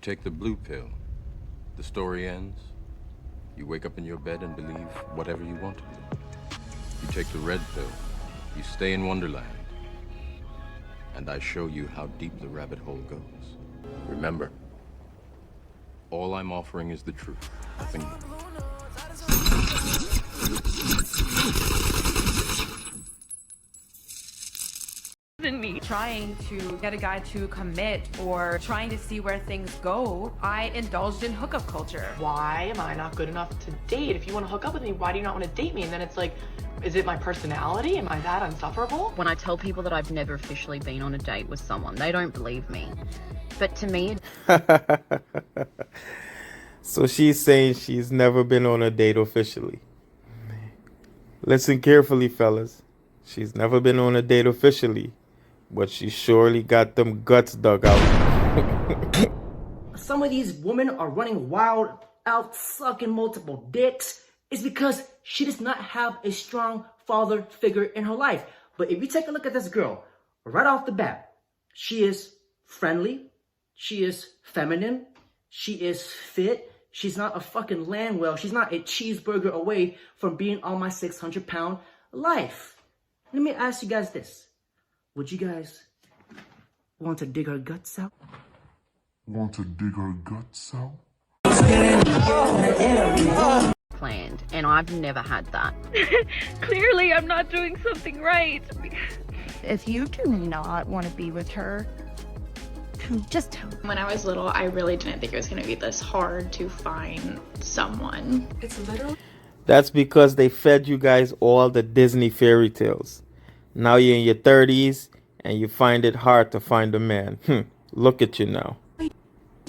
take the blue pill, the story ends. You wake up in your bed and believe whatever you want to believe. You take the red pill, you stay in Wonderland, and I show you how deep the rabbit hole goes. Remember, all I'm offering is the truth, nothing more. Than me. Trying to get a guy to commit or trying to see where things go, I indulged in hookup culture. Why am I not good enough to date? If you want to hook up with me, why do you not want to date me? And then it's like, is it my personality? Am I that insufferable? When I tell people that I've never officially been on a date with someone, they don't believe me. But to me, So she's saying she's never been on a date officially. Listen carefully, fellas. She's never been on a date officially, but she surely got them guts dug out. Some of these women are running wild, out sucking multiple dicks. It's because she does not have a strong father figure in her life. But if you take a look at this girl, right off the bat, she is friendly, she is feminine, she is fit, she's not a fucking land whale, she's not a cheeseburger away from being on my 600-pound life. Let me ask you guys this. Would you guys want to dig her guts out? Want to dig her guts out? planned, and I've never had that. Clearly, I'm not doing something right. If you do not want to be with her, just tell me. When I was little, I really didn't think it was going to be this hard to find someone. It's literally. That's because they fed you guys all the Disney fairy tales. Now you're in your 30s and you find it hard to find a man. Look at you now.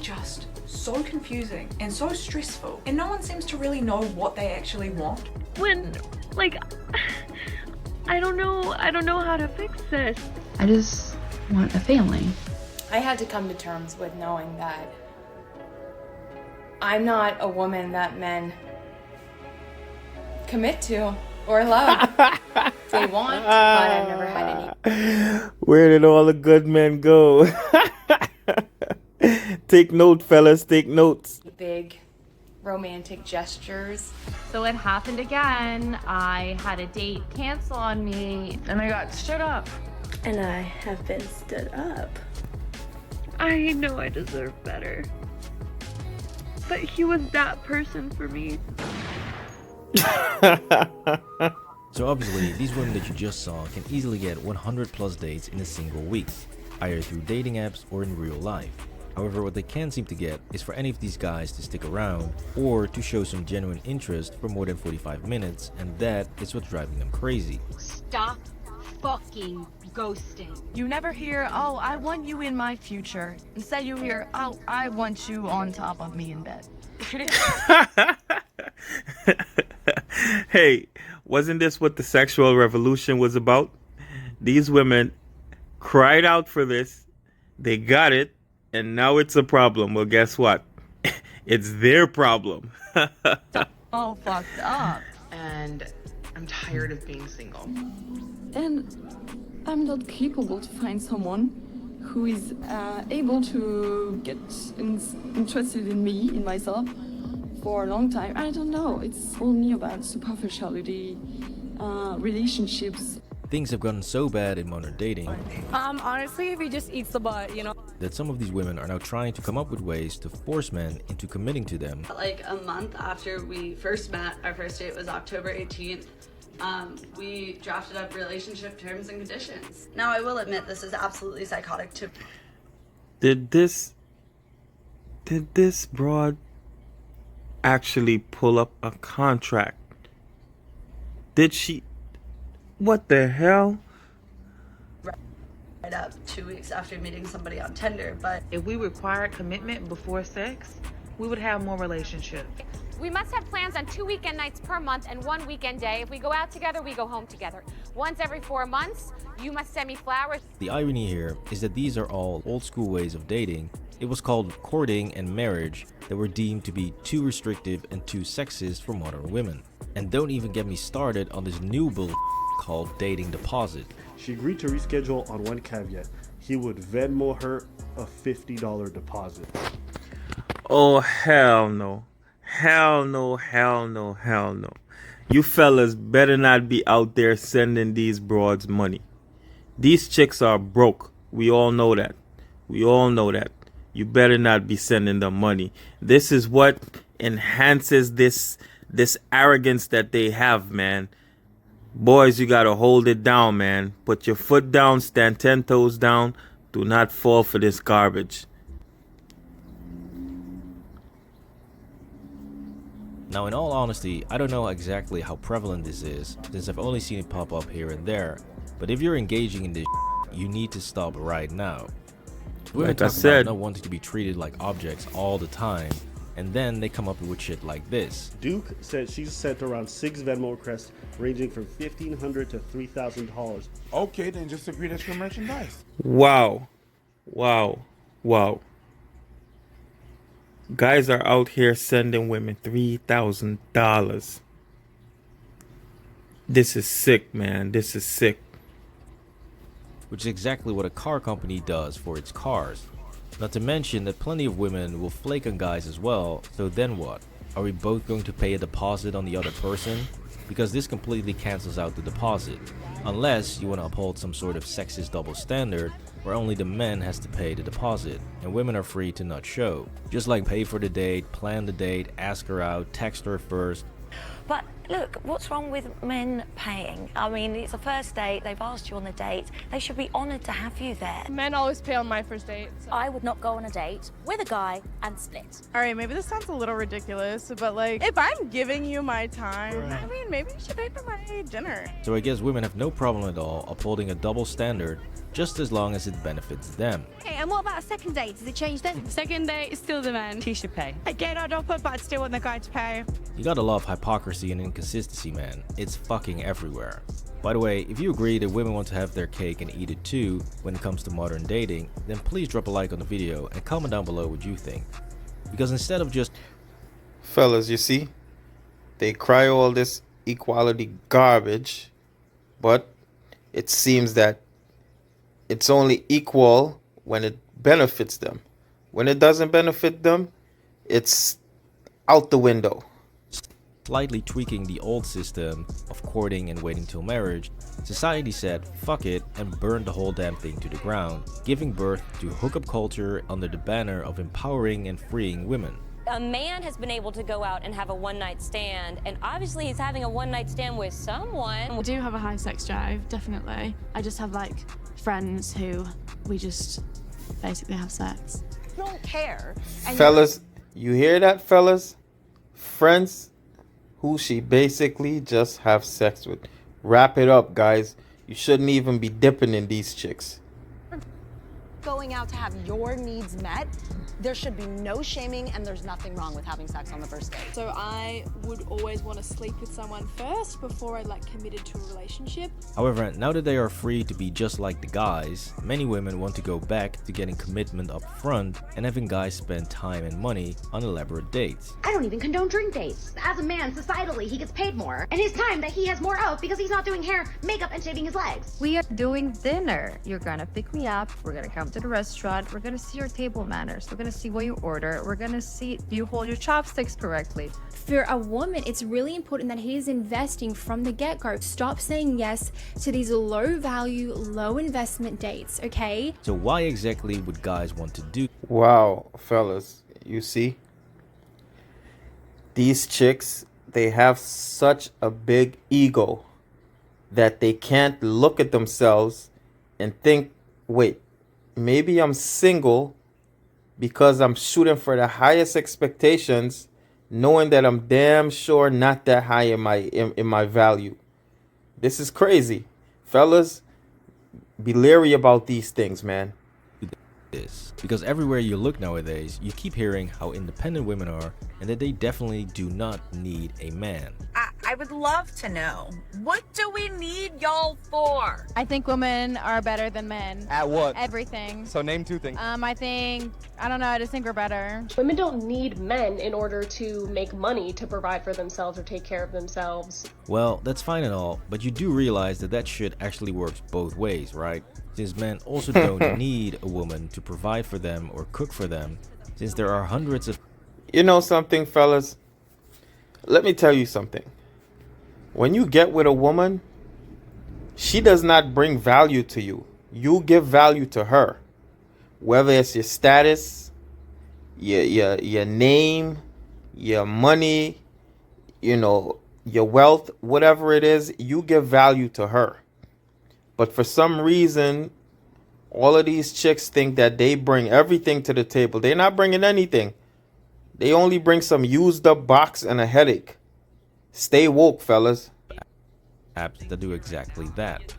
Just so confusing and so stressful, and no one seems to really know what they actually want. When, like, I don't know how to fix this. I just want a family. I had to come to terms with knowing that I'm not a woman that men commit to or love. They want, but I've never had any. Where did all the good men go? Take note, fellas, take notes. Big romantic gestures. So it happened again. I had a date cancel on me, and I got stood up. And I have been stood up. I know I deserve better. But he was that person for me. So obviously, these women that you just saw can easily get 100 plus dates in a single week, either through dating apps or in real life. However, what they can't seem to get is for any of these guys to stick around or to show some genuine interest for more than 45 minutes, and that is what's driving them crazy. Stop fucking ghosting. You never hear, oh, I want you in my future. Instead you hear, oh, I want you on top of me in bed. Hey, wasn't this what the sexual revolution was about? These women cried out for this, they got it, and now it's a problem. Well, guess what? It's their problem. All fucked up. And I'm tired of being single. And I'm not capable to find someone who is able to get interested in me, in myself, for a long time. I don't know. It's only about superficiality, relationships. Things have gotten so bad in modern dating honestly, if he just eats the butt, you know, that some of these women are now trying to come up with ways to force men into committing to them. Like a month after we first met, our first date was October 18th, we drafted up relationship terms and conditions. Now, I will admit this is absolutely psychotic to... Did this broad actually pull up a contract? Did she? What the hell? Right up 2 weeks after meeting somebody on Tinder, but... If we required commitment before sex, we would have more relationship. We must have plans on 2 weekend nights per month and 1 weekend day. If we go out together, we go home together. Once every 4 months, you must send me flowers. The irony here is that these are all old school ways of dating. It was called courting and marriage that were deemed to be too restrictive and too sexist for modern women. And don't even get me started on this new bull called dating deposit. She agreed to reschedule on one caveat. He would Venmo her a $50 deposit. Oh, hell no. Hell no, hell no, hell no. You fellas better not be out there sending these broads money. These chicks are broke. We all know that. We all know that. You better not be sending them money. This is what enhances this arrogance that they have, man. Boys, you gotta hold it down, man. Put your foot down, stand 10 toes down. Do not fall for this garbage. Now, in all honesty, I don't know exactly how prevalent this is, since I've only seen it pop up here and there. But if you're engaging in this, you need to stop right now. Women Like I talk said, about not wanting to be treated like objects all the time, and then they come up with shit like this. Duke said she's sent around 6 Venmo requests ranging from $1,500 to $3,000. Okay, then just agree that's your merchandise. Wow. Wow. Wow. Guys are out here sending women $3,000. This is sick, man. This is sick. Which is exactly what a car company does for its cars. Not to mention that plenty of women will flake on guys as well, so then what? Are we both going to pay a deposit on the other person? Because this completely cancels out the deposit. Unless you want to uphold some sort of sexist double standard where only the man has to pay the deposit and women are free to not show. Just like pay for the date, plan the date, ask her out, text her first. But look, what's wrong with men paying? I mean, it's a first date, they've asked you on the date, they should be honoured to have you there. Men always pay on my first date. So. I would not go on a date with a guy and split. All right, maybe this sounds a little ridiculous, but like, if I'm giving you my time, I mean, maybe you should pay for my dinner. So I guess women have no problem at all upholding a double standard, just as long as it benefits them. Okay, and what about a second date? Does it change then? Second date, still the man. He should pay. Again, I don't put, but I still want the guy to pay. You gotta love hypocrisy and inconsistency, man. It's fucking everywhere. By the way, if you agree that women want to have their cake and eat it too when it comes to modern dating, then please drop a like on the video and comment down below what you think. Because instead of just... Fellas, you see? They cry all this equality garbage, but it seems that it's only equal when it benefits them. When it doesn't benefit them, it's out the window. Slightly tweaking the old system of courting and waiting till marriage, society said fuck it and burned the whole damn thing to the ground, giving birth to hookup culture under the banner of empowering and freeing women. A man has been able to go out and have a one-night stand, and obviously he's having a one-night stand with someone. We do have a high sex drive, definitely. I just have like friends who we just basically have sex. Don't care. And Fellas, you hear that, fellas? Friends who she basically just have sex with. Wrap it up, guys. You shouldn't even be dipping in these chicks. Going out to have your needs met, there should be no shaming and there's nothing wrong with having sex on the first date. So I would always want to sleep with someone first before I committed to a relationship. However, now that they are free to be just like the guys, many women want to go back to getting commitment up front and having guys spend time and money on elaborate dates. I don't even condone drink dates. As a man, societally, he gets paid more. And his time that he has more of because he's not doing hair, makeup, and shaving his legs. We are doing dinner. You're gonna pick me up. We're gonna come to the restaurant. We're gonna see your table manners. We're gonna see what you order. We're gonna see do you hold your chopsticks correctly. For a woman, it's really important that he is investing from the get-go. Stop saying yes to these low value, low investment dates, okay? So why exactly would guys want to do? Wow, fellas, you see? These chicks, they have such a big ego that they can't look at themselves and think, wait, maybe I'm single because I'm shooting for the highest expectations, knowing that I'm damn sure not that high in my value. This is crazy. Fellas, be leery about these things, man. This because everywhere you look nowadays, you keep hearing how independent women are and that they definitely do not need a man. I would love to know, what do we need y'all for? I think women are better than men. At what? Everything. So name two things. I don't know, I just think we're better. Women don't need men in order to make money to provide for themselves or take care of themselves. Well, that's fine and all, but you do realize that that shit actually works both ways, right? Since men also don't need a woman to provide for them or cook for them, since there are hundreds of You know something, fellas? Let me tell you something. When you get with a woman, she does not bring value to you. You give value to her. Whether it's your status, your name, your money, you know, your wealth, whatever it is, you give value to her. But for some reason, all of these chicks think that they bring everything to the table. They're not bringing anything. They only bring some used up box and a headache. Stay woke, fellas. Apps that do exactly that.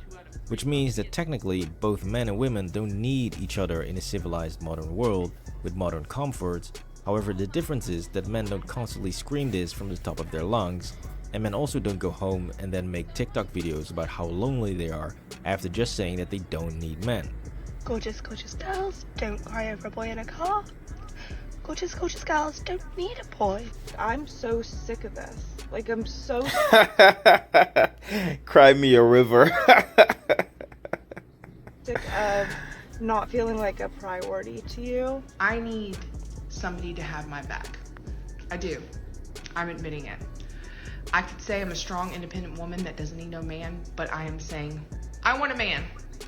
Which means that technically both men and women don't need each other in a civilized modern world with modern comforts. However, the difference is that men don't constantly scream this from the top of their lungs, and men also don't go home and then make TikTok videos about how lonely they are after just saying that they don't need men. Gorgeous, gorgeous girls don't cry over a boy in a car. Gorgeous, gorgeous girls don't need a boy. I'm so sick of this. Like, I'm so Cry me a river. sick of not feeling like a priority to you. I need somebody to have my back. I do. I'm admitting it. I could say I'm a strong, independent woman that doesn't need no man, but I am saying I want a man,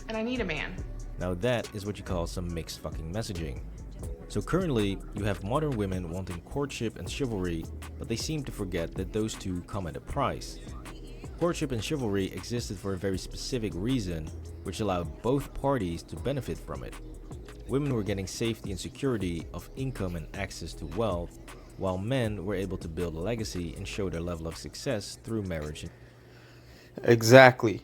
and I need a man. Now that is what you call some mixed fucking messaging. So currently, you have modern women wanting courtship and chivalry, but they seem to forget that those two come at a price. Courtship and chivalry existed for a very specific reason, which allowed both parties to benefit from it. Women were getting safety and security of income and access to wealth, while men were able to build a legacy and show their level of success through marriage. Exactly.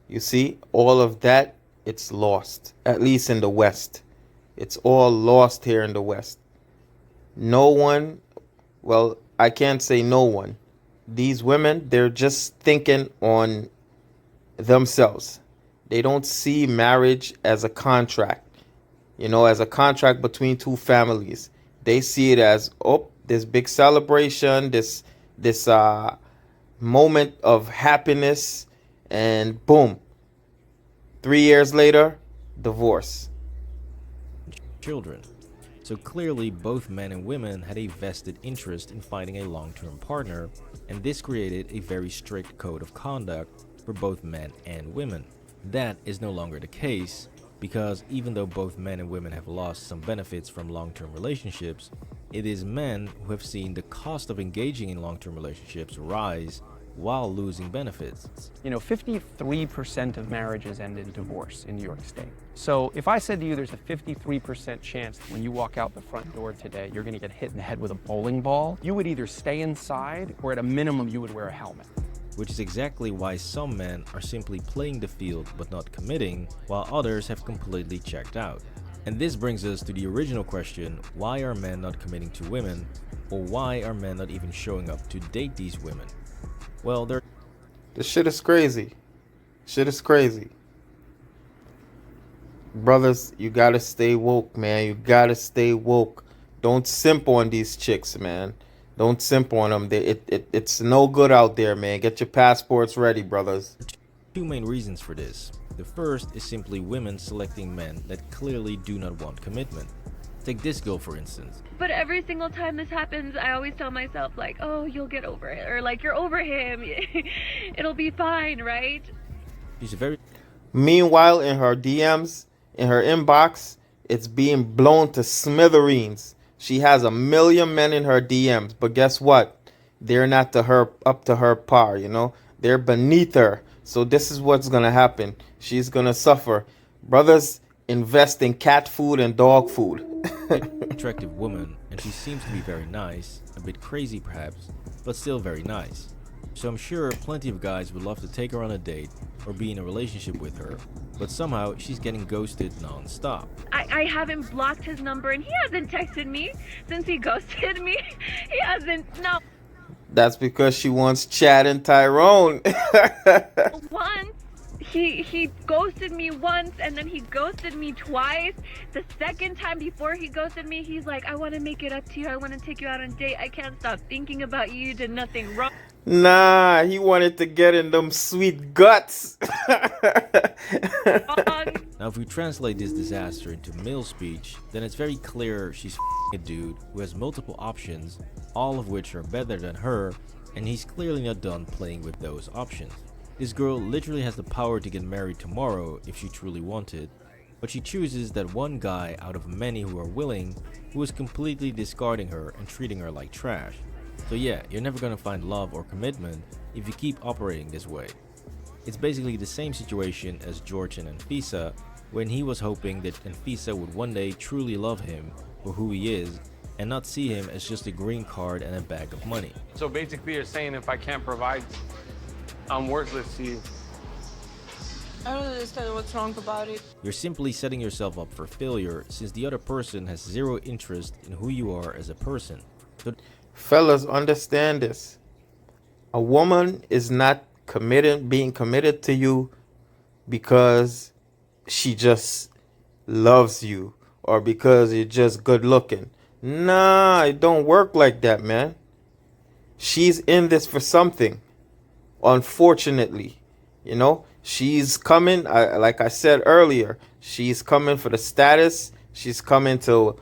You see, all of that, it's lost, at least in the West. It's all lost here in the West. No one, well, I can't say no one. These women, they're just thinking on themselves. They don't see marriage as a contract, you know, as a contract between two families. They see it as, oh, this big celebration, this moment of happiness, and boom, 3 years later, divorce. Children. So clearly both men and women had a vested interest in finding a long-term partner, and this created a very strict code of conduct for both men and women. That is no longer the case, because even though both men and women have lost some benefits from long-term relationships, it is men who have seen the cost of engaging in long-term relationships rise while losing benefits. You know, 53% of marriages end in divorce in New York State. So if I said to you there's a 53% chance that when you walk out the front door today, you're going to get hit in the head with a bowling ball, you would either stay inside or at a minimum you would wear a helmet. Which is exactly why some men are simply playing the field but not committing, while others have completely checked out. And this brings us to the original question, why are men not committing to women, or why are men not even showing up to date these women? Well, this shit is crazy. Brothers, you gotta stay woke, man. You gotta stay woke. Don't simp on these chicks, man. Don't simp on them. It's no good out there, man. Get your passports ready, brothers. Two main reasons for this. The first is simply women selecting men that clearly do not want commitment. Take this girl, for instance. But every single time this happens, I always tell myself, like, oh, you'll get over it. Or, like, you're over him. It'll be fine, right? She's very... Meanwhile, in her DMs, in her inbox, it's being blown to smithereens. She has 1 million men in her DMs. But guess what? They're not up to her par, you know? They're beneath her. So this is what's going to happen. She's going to suffer. Brothers, invest in cat food and dog food. Attractive woman, and she seems to be very nice, a bit crazy perhaps, but still very nice. So I'm sure plenty of guys would love to take her on a date or be in a relationship with her, but somehow she's getting ghosted non-stop. I haven't blocked his number and he hasn't texted me since he ghosted me. He hasn't, no. That's because she wants Chad and Tyrone. Once. He ghosted me once and then he ghosted me twice. The second time before he ghosted me, he's like, I want to make it up to you. I want to take you out on a date. I can't stop thinking about you. You did nothing wrong. Nah, he wanted to get in them sweet guts. Now if we translate this disaster into male speech, then it's very clear she's a dude who has multiple options, all of which are better than her, and he's clearly not done playing with those options. This girl literally has the power to get married tomorrow if she truly wanted, but she chooses that one guy out of many who are willing, who is completely discarding her and treating her like trash. So yeah, you're never gonna find love or commitment if you keep operating this way. It's basically the same situation as George and Anfisa, when he was hoping that Anfisa would one day truly love him for who he is and not see him as just a green card and a bag of money. So basically you're saying if I can't provide, I'm worthless to you. I don't understand what's wrong about it. You're simply setting yourself up for failure since the other person has zero interest in who you are as a person. So fellas, understand this. A woman is not being committed to you because she just loves you or because you're just good looking. Nah, it don't work like that, man. She's in this for something. Unfortunately, you know, she's coming, like I said earlier, she's coming for the status. She's coming to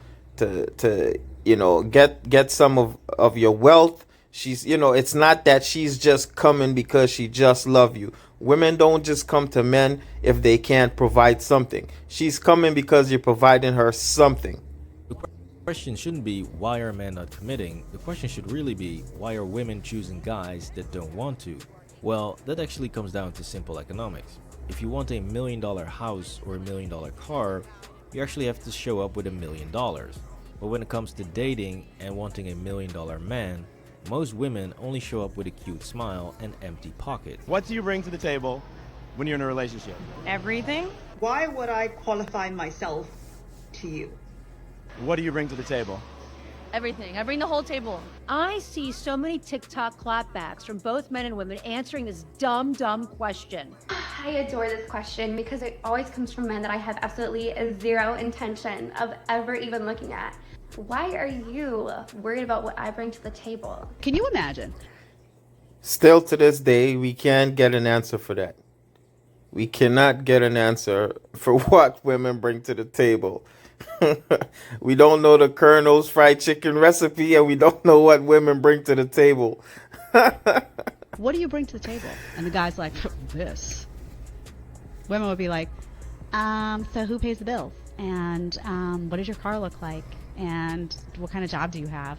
you know, get some of your wealth. She's, you know, it's not that she's just coming because she just love you. Women don't just come to men if they can't provide something. She's coming because you're providing her something. the question shouldn't be why are men not committing? The question should really be why are women choosing guys that don't want to? Well, that actually comes down to simple economics. If you want $1 million house or $1 million car, you actually have to show up with $1 million. But when it comes to dating and wanting $1 million man, most women only show up with a cute smile and empty pockets. What do you bring to the table when you're in a relationship? Everything? Why would I qualify myself to you? What do you bring to the table? Everything. I bring the whole table. I see so many TikTok clapbacks from both men and women answering this dumb question. I adore this question because it always comes from men that I have absolutely zero intention of ever even looking at. Why are you worried about what I bring to the table? Can you imagine? Still to this day, we can't get an answer for that. We cannot get an answer for what women bring to the table. We don't know the Colonel's fried chicken recipe, and we don't know what women bring to the table. What do you bring to the table? And the guy's like, this. Women would be like, so who pays the bills? And what does your car look like? And what kind of job do you have?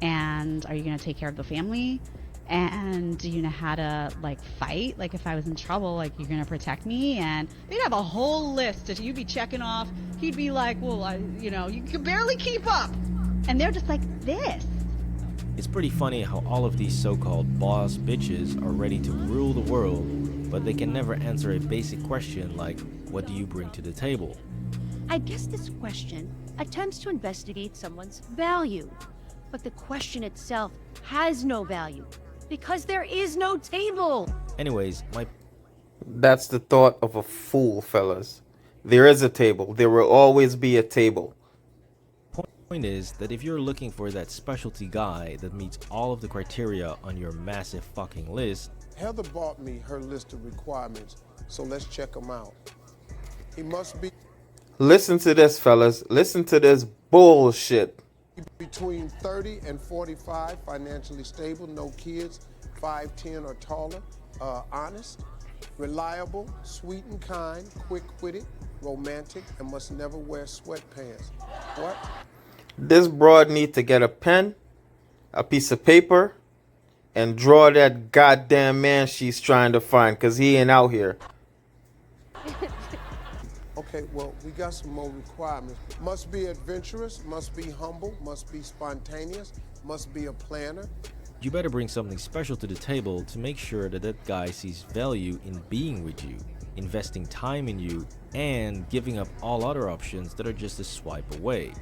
And are you going to take care of the family? And do you know how to like fight? Like if I was in trouble, like you're going to protect me? And they'd have a whole list that you'd be checking off. He'd be like, well, you know, you can barely keep up. And they're just like this. It's pretty funny how all of these so-called boss bitches are ready to rule the world, but they can never answer a basic question like, what do you bring to the table? I guess this question attempts to investigate someone's value. But the question itself has no value because there is no table. Anyways, That's the thought of a fool, fellas. There is a table. There will always be a table. point is that if you're looking for that specialty guy that meets all of the criteria on your massive fucking list, Heather bought me her list of requirements, so let's check them out. He must be Listen to this, fellas. Listen to this bullshit. between 30 and 45, financially stable, no kids, 5'10" or taller, honest, reliable, sweet and kind, quick-witted, romantic, and must never wear sweatpants. What? This broad need to get a pen, a piece of paper, and draw that goddamn man she's trying to find, because he ain't out here. Okay, well, we got some more requirements. Must be adventurous, must be humble, must be spontaneous, must be a planner. you better bring something special to the table to make sure that that guy sees value in being with you, investing time in you, and giving up all other options that are just a swipe away.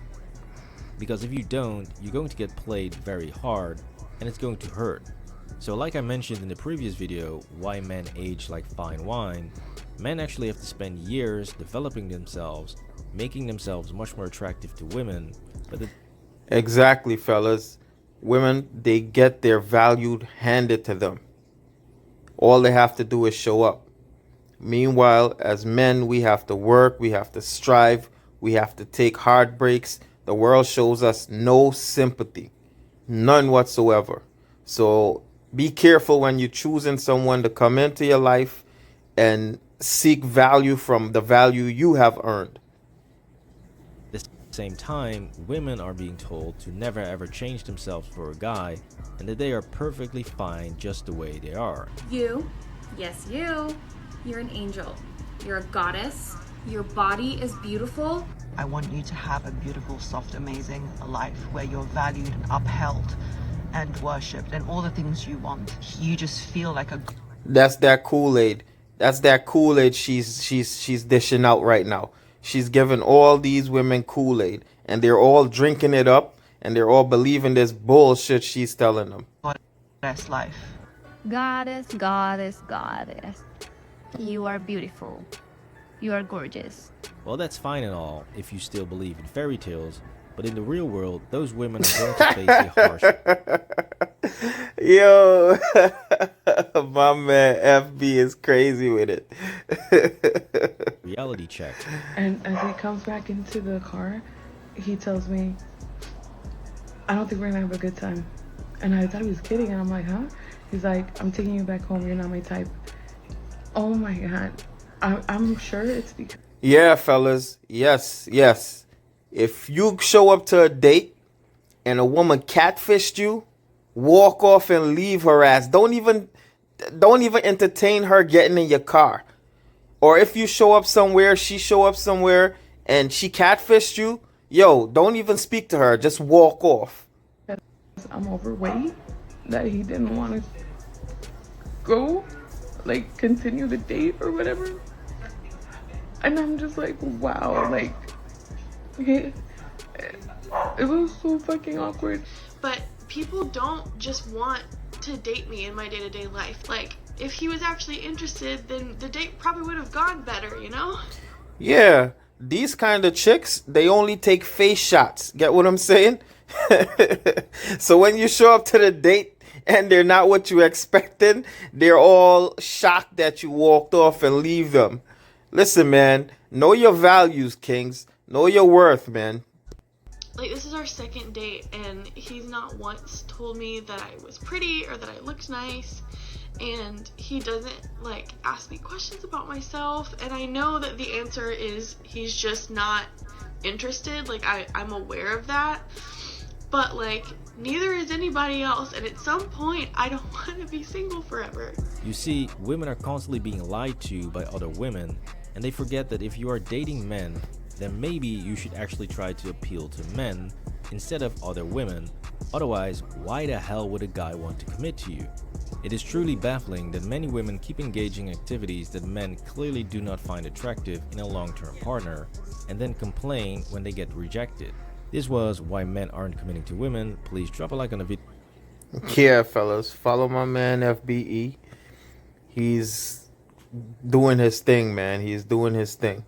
Because if you don't, you're going to get played very hard, and it's going to hurt. So like I mentioned in the previous video, why men age like fine wine, men actually have to spend years developing themselves, making themselves much more attractive to women. But Exactly, fellas. Women, they get their value handed to them. All they have to do is show up. Meanwhile, as men, we have to work, we have to strive, we have to take heartbreaks. The world shows us no sympathy, none whatsoever. So be careful when you're choosing someone to come into your life and seek value from the value you have earned. At the same time, women are being told to never ever change themselves for a guy and that they are perfectly fine just the way they are. You, yes you, you're an angel. You're a goddess. Your body is beautiful. I want you to have a beautiful, soft, amazing life where you're valued and upheld and worshipped and all the things you want. You just feel like a... That's that Kool-Aid. That's that Kool-Aid she's dishing out right now. She's giving all these women Kool-Aid, and they're all drinking it up, and they're all believing this bullshit she's telling them. Best life. Goddess, goddess, goddess. You are beautiful. You are gorgeous. Well, that's fine and all if you still believe in fairy tales, but in the real world, those women are going to face a harsh... Yo, my man FB is crazy with it. reality check. And as he comes back into the car, he tells me, I don't think we're gonna have a good time. And I thought he was kidding, and I'm like, huh? He's like, I'm taking you back home, you're not my type. Oh my God. I'm sure it's because... Yeah, fellas. Yes. If you show up to a date and a woman catfished you, walk off and leave her ass. Don't even entertain her getting in your car. Or if you show up somewhere, she show up somewhere and she catfished you, yo, don't even speak to her. Just walk off. I'm overweight, that he didn't want to go, like, continue the date or whatever. And I'm just like, wow, like, it was so fucking awkward. But people don't just want to date me in my day-to-day life. Like, if he was actually interested, then the date probably would have gone better, you know? Yeah, these kind of chicks, they only take face shots. Get what I'm saying? So when you show up to the date and they're not what you expected, they're all shocked that you walked off and leave them. Listen, man, know your values, kings. Know your worth, man. Like, this is our second date, and he's not once told me that I was pretty or that I looked nice. And he doesn't, like, ask me questions about myself. And I know that the answer is he's just not interested. Like, I'm aware of that. But, like, neither is anybody else. And at some point, I don't want to be single forever. You see, women are constantly being lied to by other women, and they forget that if you are dating men, then maybe you should actually try to appeal to men instead of other women. Otherwise, why the hell would a guy want to commit to you? It is truly baffling that many women keep engaging activities that men clearly do not find attractive in a long-term partner, and then complain when they get rejected. This was why men aren't committing to women. Please drop a like on the video. Yeah, fellas, follow my man FBE. He's doing his thing, man. He's doing his thing.